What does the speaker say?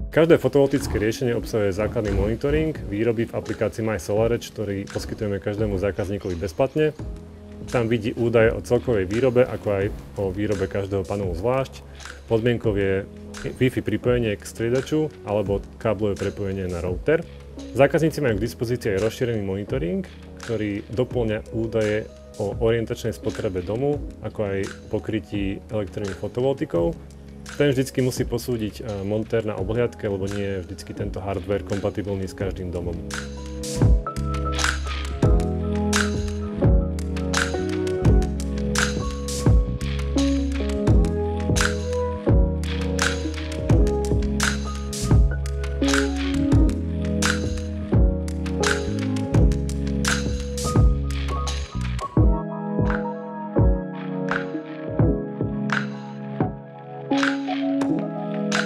Každé fotovoltické riešenie obsahuje základný monitoring výroby v aplikácii MySolarEdge, ktorý poskytujeme každému zákazníkovi bezplatne. Tam vidí údaje o celkovej výrobe, ako aj o výrobe každého panelu zvlášť. Podmienkou je Wi-Fi pripojenie k striedaču alebo káblové prepojenie na router. Zákazníci majú k dispozícii aj rozšírený monitoring, ktorý doplňa údaje o orientačnej spotrebe domu, ako aj pokrytí elektriny fotovoltikou. Ten vždycky musí posúdiť montér na obhliadke, lebo nie je vždycky tento hardware kompatibilný s každým domom.